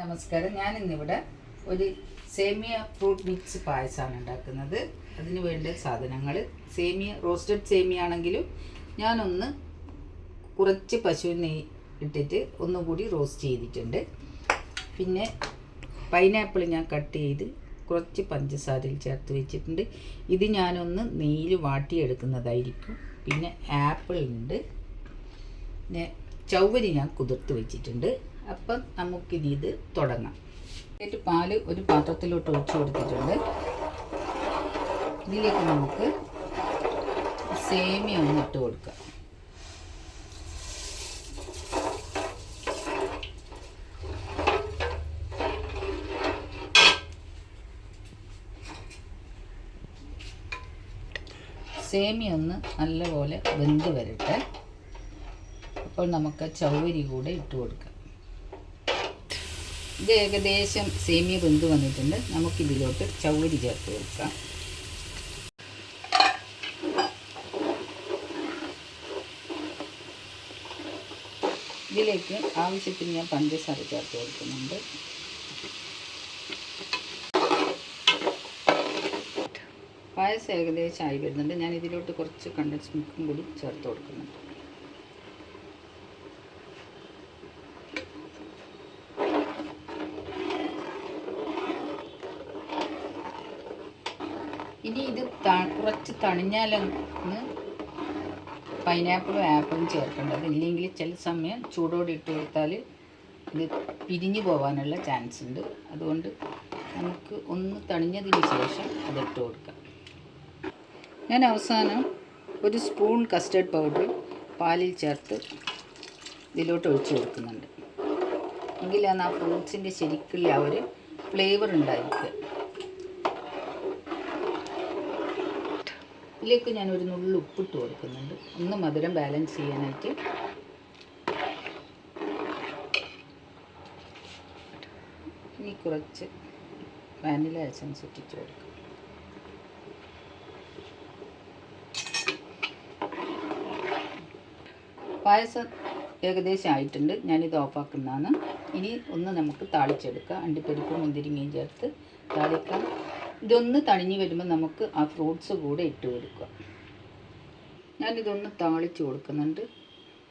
നമസ്കാരം. ഞാനിന്നിവിടെ ഒരു സേമിയ ഫ്രൂട്ട് മിക്സ് പായസമാണ് ഉണ്ടാക്കുന്നത്. അതിന് വേണ്ട സാധനങ്ങൾ സേമിയ, റോസ്റ്റഡ് സേമിയ ആണെങ്കിലും ഞാനൊന്ന് കുറച്ച് പശു നെയ്യ് ഇട്ടിട്ട് ഒന്നുകൂടി റോസ്റ്റ് ചെയ്തിട്ടുണ്ട്. പിന്നെ പൈനാപ്പിൾ ഞാൻ കട്ട് ചെയ്ത് കുറച്ച് പഞ്ചസാരയിൽ ചേർത്ത് വെച്ചിട്ടുണ്ട്. ഇത് ഞാനൊന്ന് നെയ്യിൽ വാട്ടിയെടുക്കുന്നതായിരിക്കും. പിന്നെ ആപ്പിൾ ഉണ്ട്, പിന്നെ ചൗവരി ഞാൻ കുതിർത്ത് വെച്ചിട്ടുണ്ട്. അപ്പം നമുക്കിനി ഇത് തുടങ്ങാം. എന്നിട്ട് പാല് ഒരു പാത്രത്തിലോട്ട് ഒഴിച്ച് കൊടുത്തിട്ടുണ്ട്. ഇതിലേക്ക് നമുക്ക് സേമിയ ഒന്ന് ഇട്ട് കൊടുക്കാം. സേമിയ ഒന്ന് നല്ലപോലെ വെന്ത് വരട്ടെ. അപ്പോൾ നമുക്ക് ചൗവരി കൂടെ ഇട്ട് കൊടുക്കാം. ഇത് ഏകദേശം സേമിയ വെന്ത് വന്നിട്ടുണ്ട്. നമുക്കിതിലോട്ട് ചൗവരി ചേർത്ത് കൊടുക്കാം. ഇതിലേക്ക് ആവശ്യത്തിന് ഞാൻ പഞ്ചസാര ചേർത്ത് കൊടുക്കുന്നുണ്ട്. പായസം ഏകദേശം ആയി വരുന്നുണ്ട്. ഞാൻ ഇതിലോട്ട് കുറച്ച് കണ്ടൻസ് മിൽക്കും കൂടി ചേർത്ത് കൊടുക്കുന്നുണ്ട്. ഇനി ഇത് കുറച്ച് തണിഞ്ഞാലൊന്ന് പൈനാപ്പിളും ആപ്പിളും ചേർക്കേണ്ടത്. ഇല്ലെങ്കിൽ ചില സമയം ചൂടോടെ ഇട്ട് കൊടുത്താൽ ഇത് പിരിഞ്ഞു പോകാനുള്ള ചാൻസ് ഉണ്ട്. അതുകൊണ്ട് നമുക്ക് ഒന്ന് തണിഞ്ഞതിന് ശേഷം അതിട്ട് കൊടുക്കാം. ഞാൻ അവസാനം ഒരു സ്പൂൺ കസ്റ്റർഡ് പൗഡർ പാലിൽ ചേർത്ത് ഇതിലോട്ട് ഒഴിച്ച് കൊടുക്കുന്നുണ്ട്. എങ്കിലാണ് ആ ഫ്രൂട്ട്സിൻ്റെ ശരിക്കുള്ള ആ ഒരു ഫ്ലേവർ ഉണ്ടായിരിക്കുക. ഇതിലേക്ക് ഞാനൊരു നുള്ളു ഉപ്പിട്ട് കൊടുക്കുന്നുണ്ട്, ഒന്ന് മധുരം ബാലൻസ് ചെയ്യാനായിട്ട്. ഇനി കുറച്ച് വാനില എസൻസ് ഇട്ടിട്ട് കൊടുക്കാം. പായസം ഏകദേശം ആയിട്ടുണ്ട്. ഞാനിത് ഓഫാക്കുന്നതാണ്. ഇനി ഒന്ന് നമുക്ക് താളിച്ചെടുക്കാം. അണ്ടിപ്പരിപ്പും മുന്തിരിങ്ങയും ചേർത്ത് താളിക്കാം. ഇതൊന്ന് തണിഞ്ഞ് വരുമ്പോൾ നമുക്ക് ആ ഫ്രൂട്ട്സ് കൂടെ ഇട്ട് കൊടുക്കുക. ഞാനിതൊന്ന് താളിച്ച് കൊടുക്കുന്നുണ്ട്.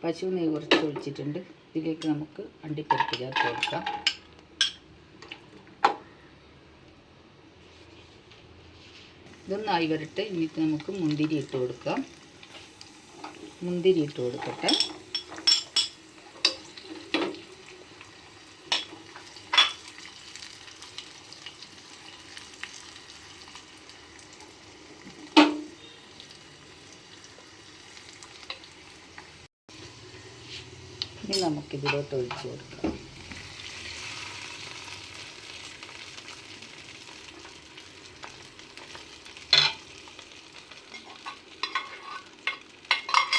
പശു നെയ്യ് കുറച്ച് ഒഴിച്ചിട്ടുണ്ട്. ഇതിലേക്ക് നമുക്ക് അണ്ടിപ്പരിപ്പ് ചേർത്ത് കൊടുക്കാം. ഇതൊന്നായി വരട്ടെ. എന്നിട്ട് നമുക്ക് മുന്തിരി ഇട്ട് കൊടുക്കാം. മുന്തിരി ഇട്ട് കൊടുക്കട്ടെ. ഇനി നമുക്കിതിലോട്ട് ഒഴിച്ച് കൊടുക്കാം.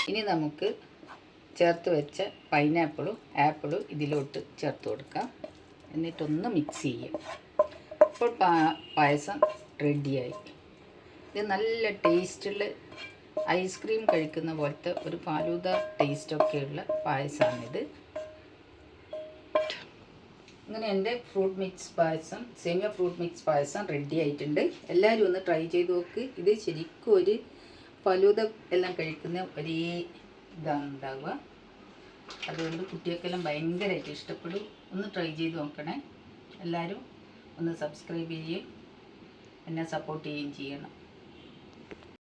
ഇനി നമുക്ക് ചേർത്ത് വെച്ച പൈനാപ്പിളും ആപ്പിളും ഇതിലോട്ട് ചേർത്ത് കൊടുക്കാം. എന്നിട്ടൊന്ന് മിക്സ് ചെയ്യാം. അപ്പോൾ പായസം റെഡിയായി. ഇത് നല്ല ടേസ്റ്റുള്ള ഐസ്ക്രീം കഴിക്കുന്ന പോലത്തെ ഒരു ഫാലൂദ ടേസ്റ്റൊക്കെയുള്ള പായസമാണിത്. ഇങ്ങനെ എൻ്റെ ഫ്രൂട്ട് മിക്സ് പായസം, സേമിയ ഫ്രൂട്ട് മിക്സ് പായസം റെഡി ആയിട്ടുണ്ട്. എല്ലാവരും ഒന്ന് ട്രൈ ചെയ്ത് നോക്ക്. ഇത് ശരിക്കും ഒരു ഫലൂദ എല്ലാം കഴിക്കുന്ന ഒരേ ഇതാണ് ഉണ്ടാവുക. അതുകൊണ്ട് കുട്ടികൾക്കെല്ലാം ഭയങ്കരമായിട്ട് ഇഷ്ടപ്പെടും. ഒന്ന് ട്രൈ ചെയ്ത് നോക്കണേ. എല്ലാവരും ഒന്ന് സബ്സ്ക്രൈബ് ചെയ്യുകയും എന്നെ സപ്പോർട്ട് ചെയ്യുകയും ചെയ്യണം.